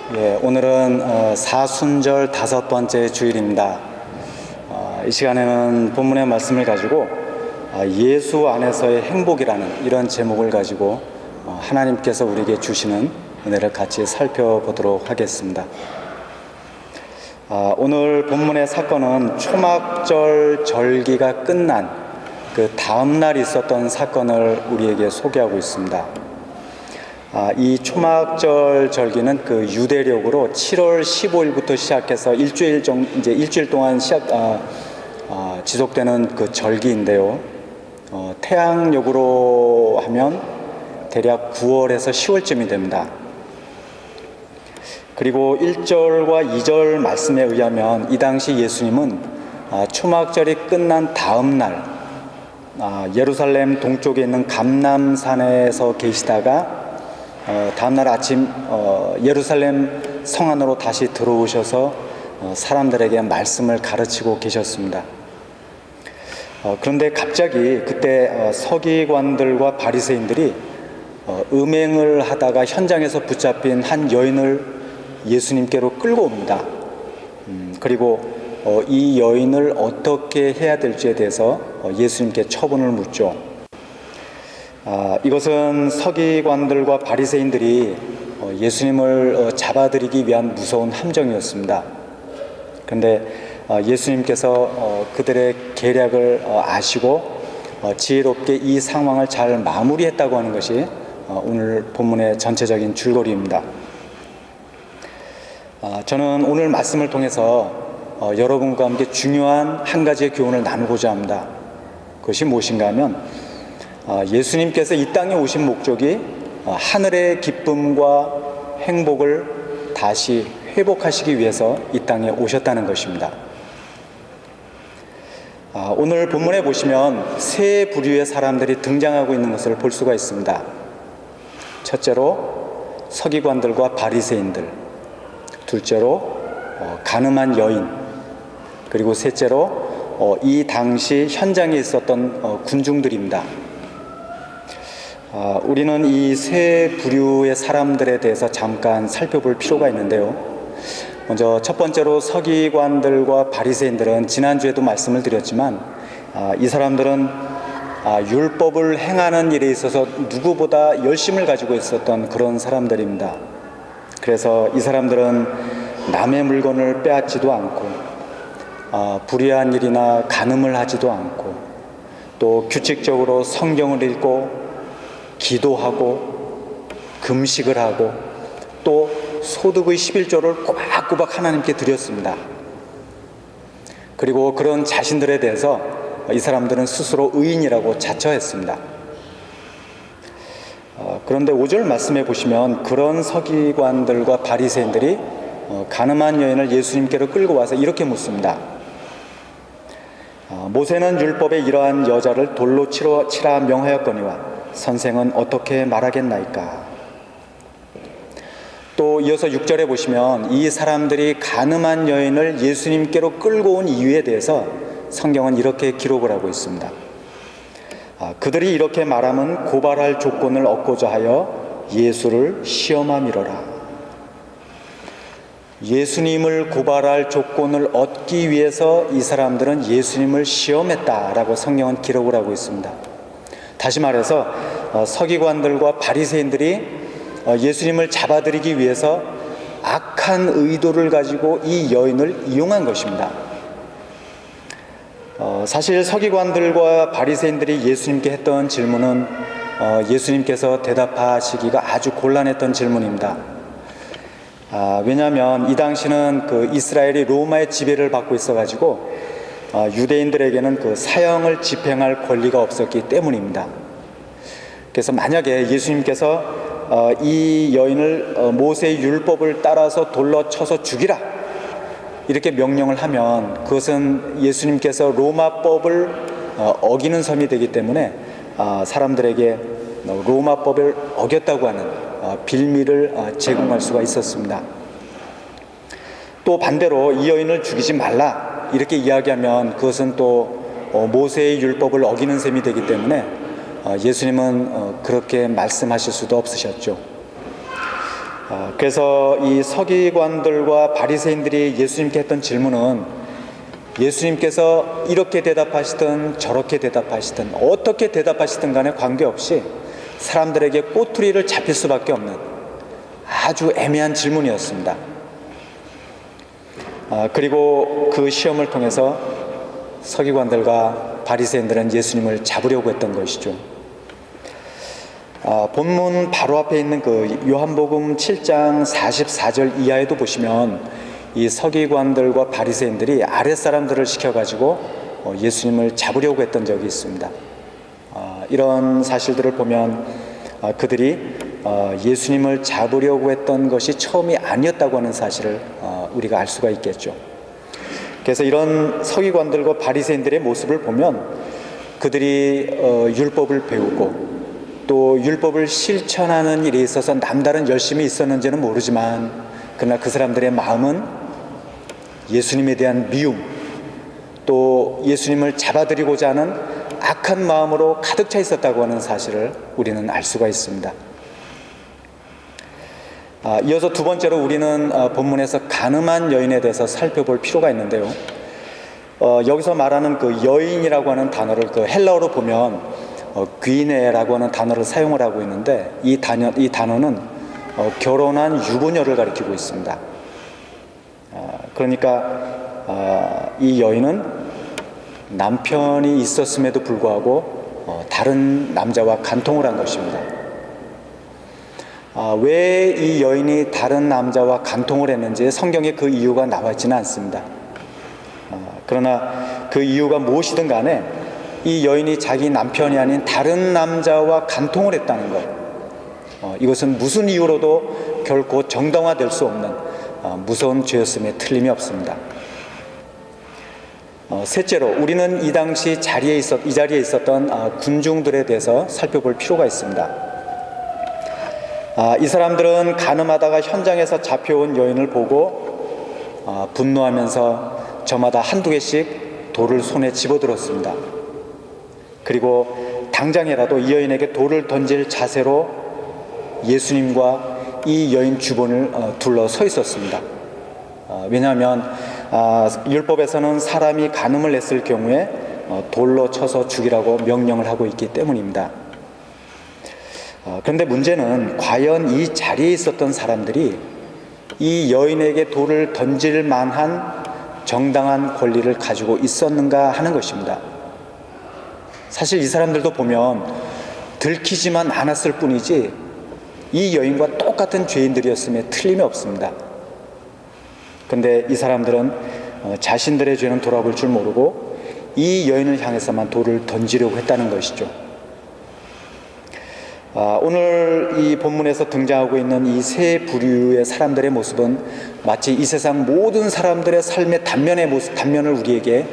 오늘은 사순절 5번째 주일입니다. 이 시간에는 본문의 말씀을 가지고 예수 안에서의 행복이라는 이런 제목을 가지고 하나님께서 우리에게 주시는 은혜를 같이 살펴보도록 하겠습니다. 오늘 본문의 사건은 초막절 절기가 끝난 그 다음 날 있었던 사건을 우리에게 소개하고 있습니다. 이 초막절 절기는 그 유대력으로 7월 15일부터 시작해서 일주일 동안 지속되는 그 절기인데요. 태양력으로 하면 대략 9월에서 10월쯤이 됩니다. 그리고 1절과 2절 말씀에 의하면 이 당시 예수님은 초막절이 끝난 다음 날 예루살렘 동쪽에 있는 감람산에서 계시다가 다음날 아침 예루살렘 성 안으로 다시 들어오셔서 사람들에게 말씀을 가르치고 계셨습니다. 그런데 갑자기 그때 서기관들과 바리새인들이 음행을 하다가 현장에서 붙잡힌 한 여인을 예수님께로 끌고 옵니다. 그리고 이 여인을 어떻게 해야 될지에 대해서 예수님께 처분을 묻죠. 이것은 서기관들과 바리새인들이 예수님을 잡아들이기 위한 무서운 함정이었습니다. 그런데 예수님께서 그들의 계략을 아시고 지혜롭게 이 상황을 잘 마무리했다고 하는 것이 오늘 본문의 전체적인 줄거리입니다. 저는 오늘 말씀을 통해서 여러분과 함께 중요한 한 가지의 교훈을 나누고자 합니다. 그것이 무엇인가 하면 예수님께서 이 땅에 오신 목적이 하늘의 기쁨과 행복을 다시 회복하시기 위해서 이 땅에 오셨다는 것입니다. 오늘 본문에 보시면 세 부류의 사람들이 등장하고 있는 것을 볼 수가 있습니다. 첫째로 서기관들과 바리새인들, 둘째로 간음한 여인, 그리고 셋째로 이 당시 현장에 있었던 군중들입니다. 우리는 이 세 부류의 사람들에 대해서 잠깐 살펴볼 필요가 있는데요. 먼저 첫 번째로 서기관들과 바리새인들은 지난주에도 말씀을 드렸지만 이 사람들은 율법을 행하는 일에 있어서 누구보다 열심을 가지고 있었던 그런 사람들입니다. 그래서 이 사람들은 남의 물건을 빼앗지도 않고 불의한 일이나 간음을 하지도 않고 또 규칙적으로 성경을 읽고 기도하고 금식을 하고 또 소득의 11조를 꼬박꼬박 하나님께 드렸습니다. 그리고 그런 자신들에 대해서 이 사람들은 스스로 의인이라고 자처했습니다. 그런데 5절 말씀해 보시면 그런 서기관들과 바리새인들이 간음한 여인을 예수님께로 끌고 와서 이렇게 묻습니다. 모세는 율법에 이러한 여자를 돌로 치라 명하였거니와 선생은 어떻게 말하겠나이까? 또 이어서 6절에 보시면 이 사람들이 간음한 여인을 예수님께로 끌고 온 이유에 대해서 성경은 이렇게 기록을 하고 있습니다. 그들이 이렇게 말하면 고발할 조건을 얻고자 하여 예수를 시험함이로라. 예수님을 고발할 조건을 얻기 위해서 이 사람들은 예수님을 시험했다라고 성경은 기록을 하고 있습니다. 다시 말해서 서기관들과 바리새인들이 예수님을 잡아들이기 위해서 악한 의도를 가지고 이 여인을 이용한 것입니다. 사실 서기관들과 바리새인들이 예수님께 했던 질문은 예수님께서 대답하시기가 아주 곤란했던 질문입니다. 왜냐하면 이 당시는 그 이스라엘이 로마의 지배를 받고 있어가지고 유대인들에게는 그 사형을 집행할 권리가 없었기 때문입니다. 그래서 만약에 예수님께서 이 여인을 모세의 율법을 따라서 돌로 쳐서 죽이라 이렇게 명령을 하면 그것은 예수님께서 로마법을 어기는 셈이 되기 때문에 사람들에게 로마법을 어겼다고 하는 빌미를 제공할 수가 있었습니다. 또 반대로 이 여인을 죽이지 말라 이렇게 이야기하면 그것은 또 모세의 율법을 어기는 셈이 되기 때문에 예수님은 그렇게 말씀하실 수도 없으셨죠. 그래서 이 서기관들과 바리새인들이 예수님께 했던 질문은 예수님께서 이렇게 대답하시든 저렇게 대답하시든 어떻게 대답하시든 간에 관계없이 사람들에게 꼬투리를 잡힐 수밖에 없는 아주 애매한 질문이었습니다. 그리고 그 시험을 통해서 서기관들과 바리새인들은 예수님을 잡으려고 했던 것이죠. 본문 바로 앞에 있는 그 요한복음 7장 44절 이하에도 보시면 이 서기관들과 바리새인들이 아랫사람들을 시켜가지고 예수님을 잡으려고 했던 적이 있습니다. 이런 사실들을 보면 그들이 예수님을 잡으려고 했던 것이 처음이 아니었다고 하는 사실을 우리가 알 수가 있겠죠. 그래서 이런 서기관들과 바리새인들의 모습을 보면 그들이 율법을 배우고 또 율법을 실천하는 일에 있어서 남다른 열심이 있었는지는 모르지만 그러나 그 사람들의 마음은 예수님에 대한 미움 또 예수님을 잡아들이고자 하는 악한 마음으로 가득 차 있었다고 하는 사실을 우리는 알 수가 있습니다. 이어서 두 번째로 우리는 본문에서 간음한 여인에 대해서 살펴볼 필요가 있는데요. 여기서 말하는 그 여인이라고 하는 단어를 그 헬라어로 보면 귀네라고 하는 단어를 사용을 하고 있는데 이 단어는 결혼한 유부녀를 가리키고 있습니다. 그러니까 이 여인은 남편이 있었음에도 불구하고 다른 남자와 간통을 한 것입니다. 왜 이 여인이 다른 남자와 간통을 했는지 성경에 그 이유가 나와 있지는 않습니다. 그러나 그 이유가 무엇이든 간에 이 여인이 자기 남편이 아닌 다른 남자와 간통을 했다는 것, 이것은 무슨 이유로도 결코 정당화될 수 없는 무서운 죄였음에 틀림이 없습니다. 셋째로 우리는 이 당시 이 자리에 있었던 군중들에 대해서 살펴볼 필요가 있습니다. 이 사람들은 가늠하다가 현장에서 잡혀온 여인을 보고 분노하면서 저마다 한두 개씩 돌을 손에 집어들었습니다. 그리고 당장이라도 이 여인에게 돌을 던질 자세로 예수님과 이 여인 주변을 둘러 서 있었습니다. 왜냐하면 율법에서는 사람이 간음을 했을 경우에 돌로 쳐서 죽이라고 명령을 하고 있기 때문입니다. 그런데 문제는 과연 이 자리에 있었던 사람들이 이 여인에게 돌을 던질 만한 정당한 권리를 가지고 있었는가 하는 것입니다. 사실 이 사람들도 보면 들키지만 않았을 뿐이지 이 여인과 똑같은 죄인들이었음에 틀림이 없습니다. 그런데 이 사람들은 자신들의 죄는 돌아볼 줄 모르고 이 여인을 향해서만 돌을 던지려고 했다는 것이죠. 오늘 이 본문에서 등장하고 있는 이 세 부류의 사람들의 모습은 마치 이 세상 모든 사람들의 삶의 단면을 우리에게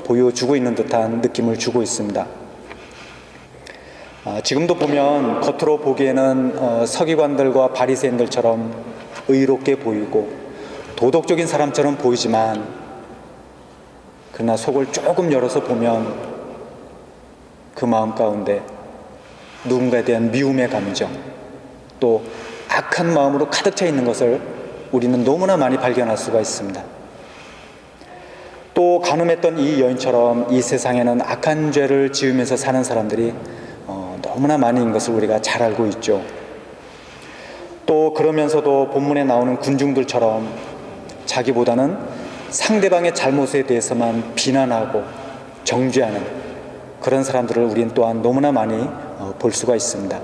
보여주고 있는 듯한 느낌을 주고 있습니다. 지금도 보면 겉으로 보기에는 서기관들과 바리새인들처럼 의롭게 보이고 도덕적인 사람처럼 보이지만 그러나 속을 조금 열어서 보면 그 마음 가운데 누군가에 대한 미움의 감정 또 악한 마음으로 가득 차 있는 것을 우리는 너무나 많이 발견할 수가 있습니다. 또 간음했던 이 여인처럼 이 세상에는 악한 죄를 지으면서 사는 사람들이 너무나 많은 것을 우리가 잘 알고 있죠. 또 그러면서도 본문에 나오는 군중들처럼 자기보다는 상대방의 잘못에 대해서만 비난하고 정죄하는 그런 사람들을 우리는 또한 너무나 많이 볼 수가 있습니다.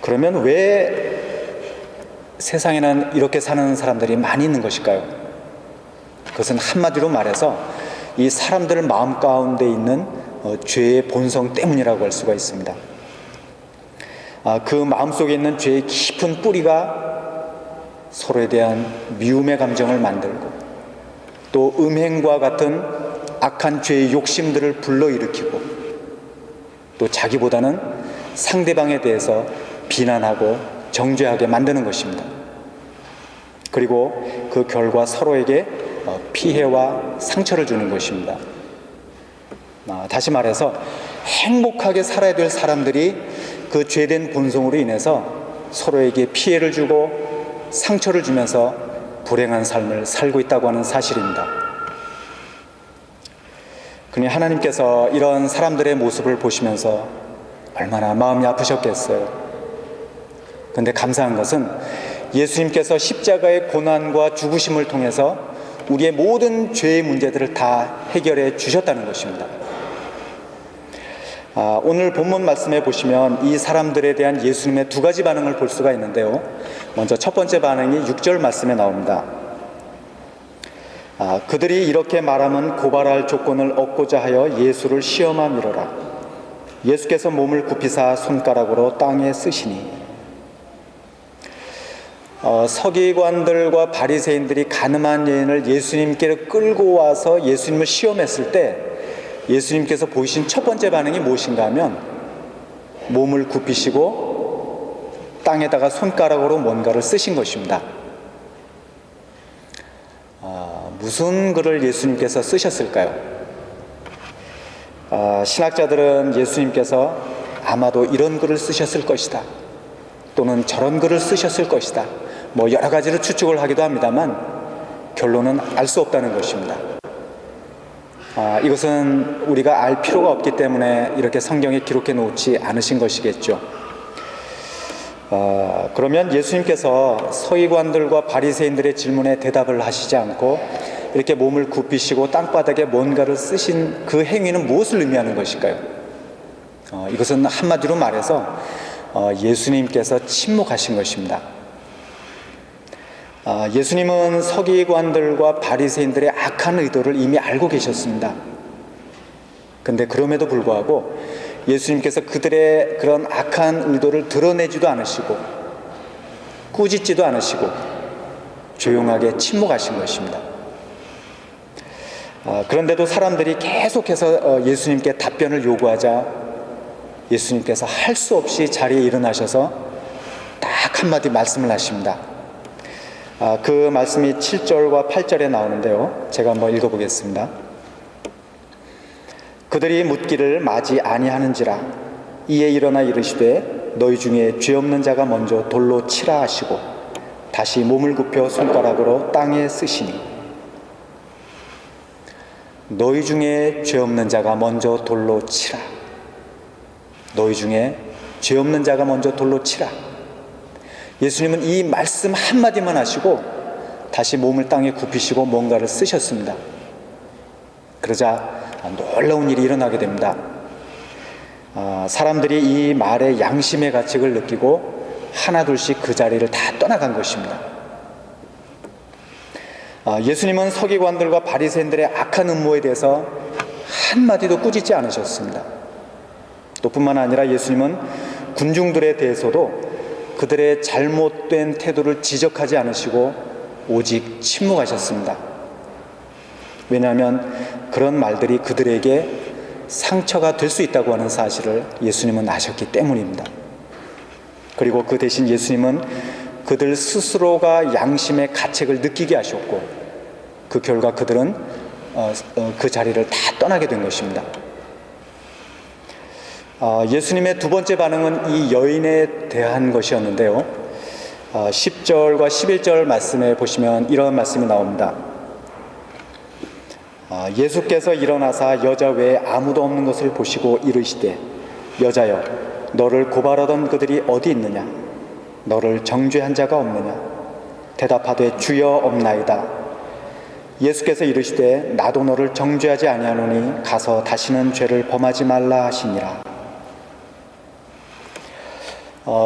그러면 왜 세상에는 이렇게 사는 사람들이 많이 있는 것일까요? 그것은 한마디로 말해서 이 사람들 마음 가운데 있는 죄의 본성 때문이라고 할 수가 있습니다. 그 마음속에 있는 죄의 깊은 뿌리가 서로에 대한 미움의 감정을 만들고 또 음행과 같은 악한 죄의 욕심들을 불러일으키고 또 자기보다는 상대방에 대해서 비난하고 정죄하게 만드는 것입니다. 그리고 그 결과 서로에게 피해와 상처를 주는 것입니다. 다시 말해서 행복하게 살아야 될 사람들이 그 죄된 본성으로 인해서 서로에게 피해를 주고 상처를 주면서 불행한 삶을 살고 있다고 하는 사실입니다. 그러니 하나님께서 이런 사람들의 모습을 보시면서 얼마나 마음이 아프셨겠어요. 그런데 감사한 것은 예수님께서 십자가의 고난과 죽으심을 통해서 우리의 모든 죄의 문제들을 다 해결해 주셨다는 것입니다. 오늘 본문 말씀에 보시면 이 사람들에 대한 예수님의 두 가지 반응을 볼 수가 있는데요. 먼저 첫 번째 반응이 6절 말씀에 나옵니다. 그들이 이렇게 말하면 고발할 조건을 얻고자 하여 예수를 시험함이로라. 예수께서 몸을 굽히사 손가락으로 땅에 쓰시니. 서기관들과 바리새인들이 가늠한 여인을 예수님께 끌고 와서 예수님을 시험했을 때 예수님께서 보이신 첫 번째 반응이 무엇인가 하면 몸을 굽히시고 땅에다가 손가락으로 뭔가를 쓰신 것입니다. 무슨 글을 예수님께서 쓰셨을까요? 신학자들은 예수님께서 아마도 이런 글을 쓰셨을 것이다, 또는 저런 글을 쓰셨을 것이다, 여러 가지로 추측을 하기도 합니다만 결론은 알 수 없다는 것입니다. 이것은 우리가 알 필요가 없기 때문에 이렇게 성경에 기록해 놓지 않으신 것이겠죠. 그러면 예수님께서 서기관들과 바리새인들의 질문에 대답을 하시지 않고 이렇게 몸을 굽히시고 땅바닥에 뭔가를 쓰신 그 행위는 무엇을 의미하는 것일까요? 이것은 한마디로 말해서 예수님께서 침묵하신 것입니다. 예수님은 서기관들과 바리새인들의 악한 의도를 이미 알고 계셨습니다. 근데 그럼에도 불구하고 예수님께서 그들의 그런 악한 의도를 드러내지도 않으시고 꾸짖지도 않으시고 조용하게 침묵하신 것입니다. 그런데도 사람들이 계속해서 예수님께 답변을 요구하자 예수님께서 할 수 없이 자리에 일어나셔서 딱 한마디 말씀을 하십니다. 그 말씀이 7절과 8절에 나오는데요. 제가 한번 읽어보겠습니다. 그들이 묻기를 마지 아니하는지라. 이에 일어나 이르시되 너희 중에 죄 없는 자가 먼저 돌로 치라 하시고 다시 몸을 굽혀 손가락으로 땅에 쓰시니. 너희 중에 죄 없는 자가 먼저 돌로 치라. 너희 중에 죄 없는 자가 먼저 돌로 치라. 예수님은 이 말씀 한마디만 하시고 다시 몸을 땅에 굽히시고 뭔가를 쓰셨습니다. 그러자 놀라운 일이 일어나게 됩니다. 사람들이 이 말의 양심의 가책을 느끼고 하나둘씩 그 자리를 다 떠나간 것입니다. 예수님은 서기관들과 바리새인들의 악한 음모에 대해서 한마디도 꾸짖지 않으셨습니다. 또 뿐만 아니라 예수님은 군중들에 대해서도 그들의 잘못된 태도를 지적하지 않으시고 오직 침묵하셨습니다. 왜냐하면 그런 말들이 그들에게 상처가 될 수 있다고 하는 사실을 예수님은 아셨기 때문입니다. 그리고 그 대신 예수님은 그들 스스로가 양심의 가책을 느끼게 하셨고 그 결과 그들은 그 자리를 다 떠나게 된 것입니다. 예수님의 두 번째 반응은 이 여인에 대한 것이었는데요. 10절과 11절 말씀에 보시면 이런 말씀이 나옵니다. 예수께서 일어나사 여자 외에 아무도 없는 것을 보시고 이르시되 여자여 너를 고발하던 그들이 어디 있느냐? 너를 정죄한 자가 없느냐? 대답하되 주여 없나이다. 예수께서 이르시되 나도 너를 정죄하지 아니하노니 가서 다시는 죄를 범하지 말라 하시니라.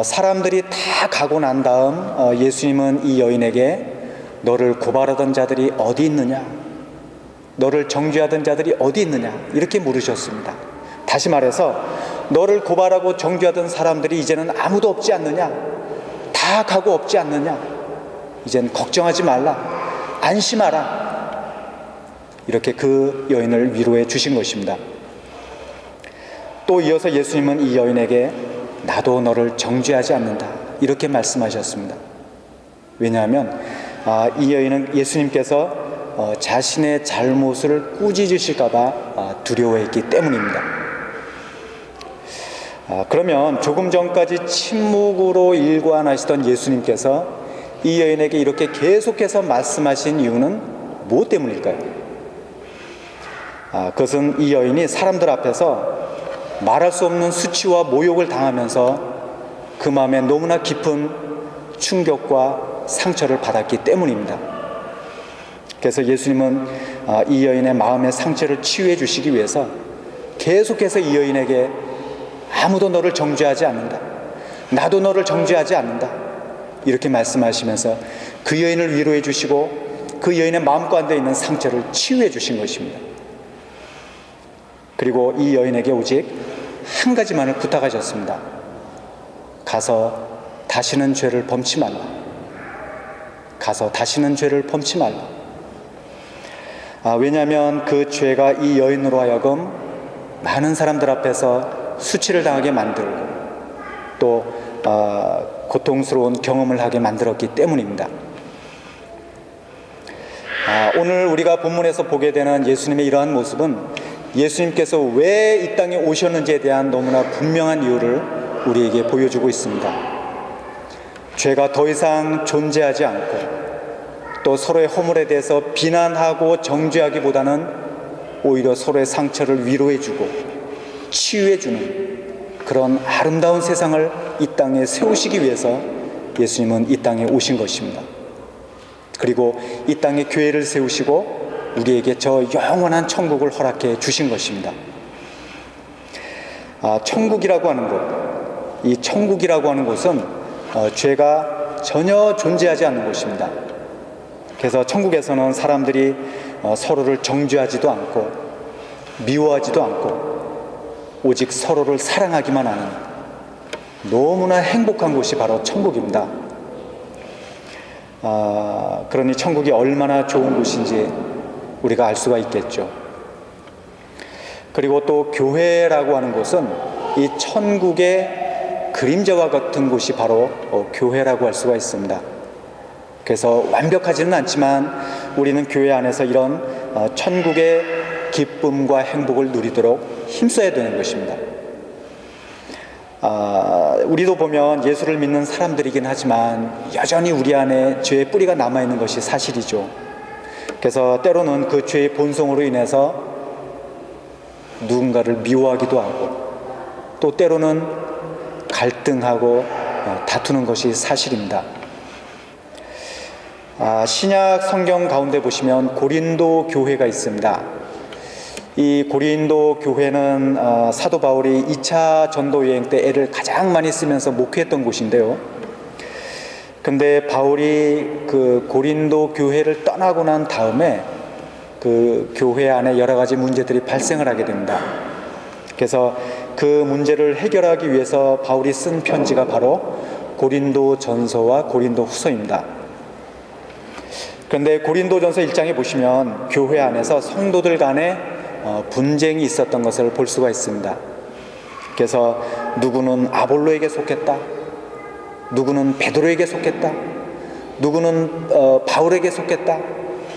사람들이 다 가고 난 다음 예수님은 이 여인에게 너를 고발하던 자들이 어디 있느냐? 너를 정죄하던 자들이 어디 있느냐? 이렇게 물으셨습니다. 다시 말해서 너를 고발하고 정죄하던 사람들이 이제는 아무도 없지 않느냐? 다 가고 없지 않느냐? 이젠 걱정하지 말라. 안심하라. 이렇게 그 여인을 위로해 주신 것입니다. 또 이어서 예수님은 이 여인에게 나도 너를 정죄하지 않는다. 이렇게 말씀하셨습니다. 왜냐하면 이 여인은 예수님께서 자신의 잘못을 꾸짖으실까 봐 두려워했기 때문입니다. 그러면 조금 전까지 침묵으로 일관하시던 예수님께서 이 여인에게 이렇게 계속해서 말씀하신 이유는 무엇 때문일까요? 그것은 이 여인이 사람들 앞에서 말할 수 없는 수치와 모욕을 당하면서 그 마음에 너무나 깊은 충격과 상처를 받았기 때문입니다. 그래서 예수님은 이 여인의 마음의 상처를 치유해 주시기 위해서 계속해서 이 여인에게 아무도 너를 정죄하지 않는다, 나도 너를 정죄하지 않는다, 이렇게 말씀하시면서 그 여인을 위로해 주시고 그 여인의 마음 가운데 있는 상처를 치유해 주신 것입니다. 그리고 이 여인에게 오직 한 가지만을 부탁하셨습니다. 가서 다시는 죄를 범치 말라. 가서 다시는 죄를 범치 말라. 왜냐하면 그 죄가 이 여인으로 하여금 많은 사람들 앞에서 수치를 당하게 만들고 또 고통스러운 경험을 하게 만들었기 때문입니다. 오늘 우리가 본문에서 보게 되는 예수님의 이러한 모습은 예수님께서 왜 이 땅에 오셨는지에 대한 너무나 분명한 이유를 우리에게 보여주고 있습니다. 죄가 더 이상 존재하지 않고 또 서로의 허물에 대해서 비난하고 정죄하기보다는 오히려 서로의 상처를 위로해주고 치유해주는 그런 아름다운 세상을 이 땅에 세우시기 위해서 예수님은 이 땅에 오신 것입니다. 그리고 이 땅에 교회를 세우시고 우리에게 저 영원한 천국을 허락해 주신 것입니다. 천국이라고 하는 곳, 이 천국이라고 하는 곳은 죄가 전혀 존재하지 않는 곳입니다. 그래서 천국에서는 사람들이 서로를 정죄하지도 않고 미워하지도 않고 오직 서로를 사랑하기만 하는 너무나 행복한 곳이 바로 천국입니다. 그러니 천국이 얼마나 좋은 곳인지 우리가 알 수가 있겠죠. 그리고 또 교회라고 하는 곳은 이 천국의 그림자와 같은 곳이 바로 교회라고 할 수가 있습니다. 그래서 완벽하지는 않지만 우리는 교회 안에서 이런 천국의 기쁨과 행복을 누리도록 힘써야 되는 것입니다. 우리도 보면 예수를 믿는 사람들이긴 하지만 여전히 우리 안에 죄의 뿌리가 남아있는 것이 사실이죠. 그래서 때로는 그 죄의 본성으로 인해서 누군가를 미워하기도 하고 또 때로는 갈등하고 다투는 것이 사실입니다. 신약 성경 가운데 보시면 고린도 교회가 있습니다. 이 고린도 교회는 사도 바울이 2차 전도 여행 때 애를 가장 많이 쓰면서 목회했던 곳인데요. 근데 바울이 그 고린도 교회를 떠나고 난 다음에 그 교회 안에 여러 가지 문제들이 발생을 하게 됩니다. 그래서 그 문제를 해결하기 위해서 바울이 쓴 편지가 바로 고린도 전서와 고린도 후서입니다. 그런데 고린도 전서 1장에 보시면 교회 안에서 성도들 간에 분쟁이 있었던 것을 볼 수가 있습니다. 그래서 누구는 아볼로에게 속했다, 누구는 베드로에게 속했다, 누구는 바울에게 속했다,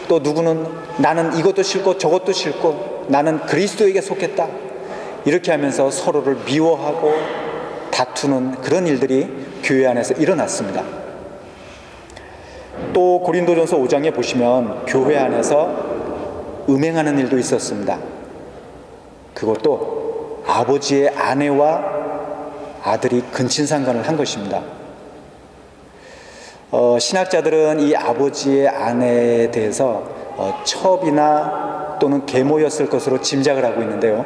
또 누구는 나는 이것도 싫고 저것도 싫고 나는 그리스도에게 속했다, 이렇게 하면서 서로를 미워하고 다투는 그런 일들이 교회 안에서 일어났습니다. 또 고린도전서 5장에 보시면 교회 안에서 음행하는 일도 있었습니다. 그것도 아버지의 아내와 아들이 근친상간을 한 것입니다. 신학자들은 이 아버지의 아내에 대해서 첩이나 또는 계모였을 것으로 짐작을 하고 있는데요.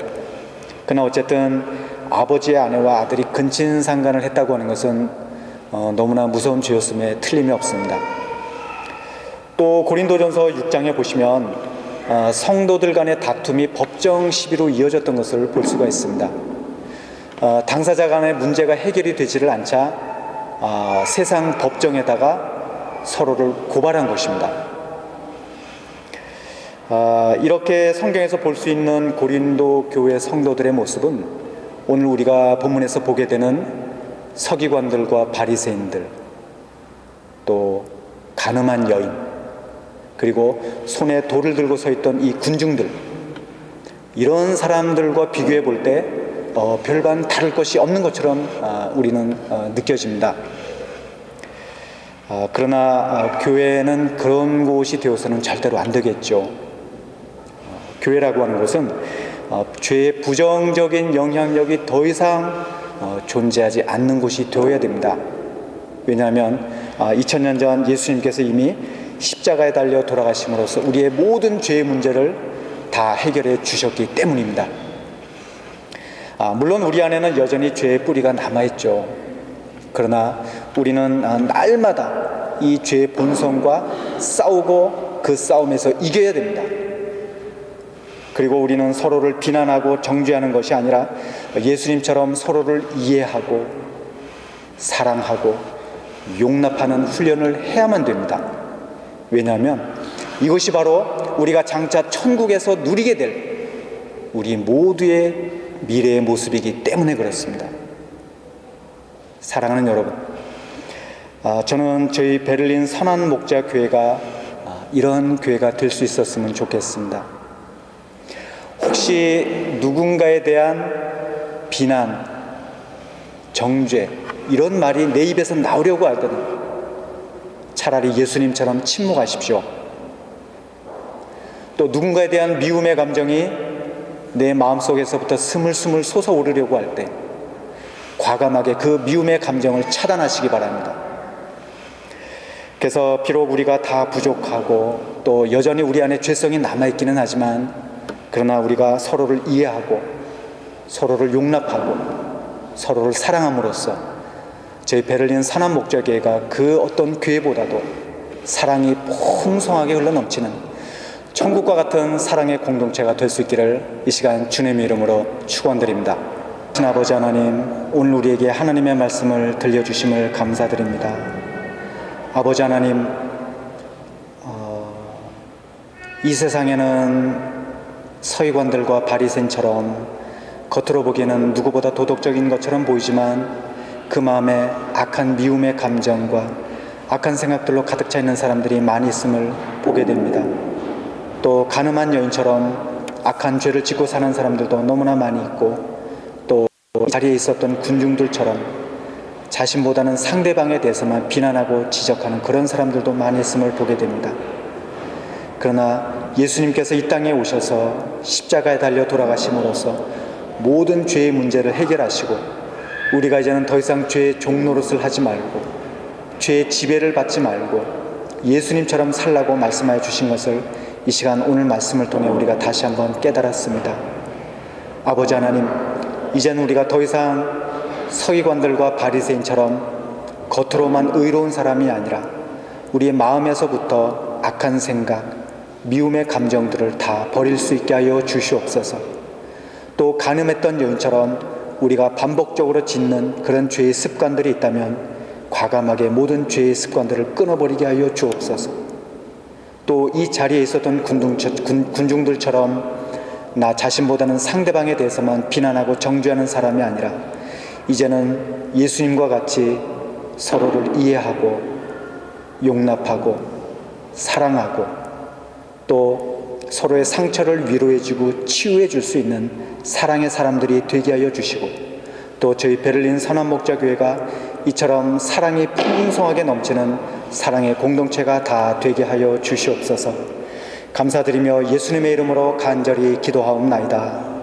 그러나 어쨌든 아버지의 아내와 아들이 근친상간을 했다고 하는 것은 너무나 무서운 죄였음에 틀림이 없습니다. 또 고린도전서 6장에 보시면 성도들 간의 다툼이 법정 시비로 이어졌던 것을 볼 수가 있습니다. 당사자 간의 문제가 해결이 되지를 않자 세상 법정에다가 서로를 고발한 것입니다. 이렇게 성경에서 볼 수 있는 고린도 교회 성도들의 모습은 오늘 우리가 본문에서 보게 되는 서기관들과 바리새인들, 또 간음한 여인, 그리고 손에 돌을 들고 서 있던 이 군중들, 이런 사람들과 비교해 볼 때 별반 다를 것이 없는 것처럼 우리는 느껴집니다. 그러나 교회는 그런 곳이 되어서는 절대로 안 되겠죠. 교회라고 하는 것은 죄의 부정적인 영향력이 더 이상 존재하지 않는 곳이 되어야 됩니다. 왜냐하면 2000년 전 예수님께서 이미 십자가에 달려 돌아가심으로써 우리의 모든 죄의 문제를 다 해결해 주셨기 때문입니다. 물론 우리 안에는 여전히 죄의 뿌리가 남아있죠. 그러나 우리는 날마다 이 죄의 본성과 싸우고 그 싸움에서 이겨야 됩니다. 그리고 우리는 서로를 비난하고 정죄하는 것이 아니라 예수님처럼 서로를 이해하고 사랑하고 용납하는 훈련을 해야만 됩니다. 왜냐하면 이것이 바로 우리가 장차 천국에서 누리게 될 우리 모두의 미래의 모습이기 때문에 그렇습니다. 사랑하는 여러분, 저는 저희 베를린 선한 목자 교회가 이런 교회가 될 수 있었으면 좋겠습니다. 혹시 누군가에 대한 비난, 정죄 이런 말이 내 입에서 나오려고 하거든 차라리 예수님처럼 침묵하십시오. 또 누군가에 대한 미움의 감정이 내 마음속에서부터 스물스물 솟아오르려고 할 때 과감하게 그 미움의 감정을 차단하시기 바랍니다. 그래서 비록 우리가 다 부족하고 또 여전히 우리 안에 죄성이 남아있기는 하지만 그러나 우리가 서로를 이해하고 서로를 용납하고 서로를 사랑함으로써 저희 베를린 선한 목자교회가 그 어떤 교회보다도 사랑이 풍성하게 흘러넘치는 천국과 같은 사랑의 공동체가 될 수 있기를 이 시간 주님의 이름으로 축원드립니다. 아버지 하나님, 오늘 우리에게 하나님의 말씀을 들려주심을 감사드립니다. 아버지 하나님, 이 세상에는 서기관들과 바리새인처럼 겉으로 보기에는 누구보다 도덕적인 것처럼 보이지만 그 마음에 악한 미움의 감정과 악한 생각들로 가득 차 있는 사람들이 많이 있음을 보게 됩니다. 또 가늠한 여인처럼 악한 죄를 짓고 사는 사람들도 너무나 많이 있고 또 자리에 있었던 군중들처럼 자신보다는 상대방에 대해서만 비난하고 지적하는 그런 사람들도 많이 있음을 보게 됩니다. 그러나 예수님께서 이 땅에 오셔서 십자가에 달려 돌아가심으로써 모든 죄의 문제를 해결하시고 우리가 이제는 더 이상 죄의 종노릇을 하지 말고 죄의 지배를 받지 말고 예수님처럼 살라고 말씀하여 주신 것을 이 시간 오늘 말씀을 통해 우리가 다시 한번 깨달았습니다. 아버지 하나님, 이제는 우리가 더 이상 서기관들과 바리새인처럼 겉으로만 의로운 사람이 아니라 우리의 마음에서부터 악한 생각, 미움의 감정들을 다 버릴 수 있게 하여 주시옵소서. 또 간음했던 여인처럼 우리가 반복적으로 짓는 그런 죄의 습관들이 있다면 과감하게 모든 죄의 습관들을 끊어버리게 하여 주옵소서. 또 이 자리에 있었던 군중들처럼 나 자신보다는 상대방에 대해서만 비난하고 정죄하는 사람이 아니라 이제는 예수님과 같이 서로를 이해하고 용납하고 사랑하고 또 서로의 상처를 위로해주고 치유해 줄 수 있는 사랑의 사람들이 되게 하여 주시고 또 저희 베를린 선한 목자 교회가 이처럼 사랑이 풍성하게 넘치는 사랑의 공동체가 다 되게 하여 주시옵소서. 감사드리며 예수님의 이름으로 간절히 기도하옵나이다.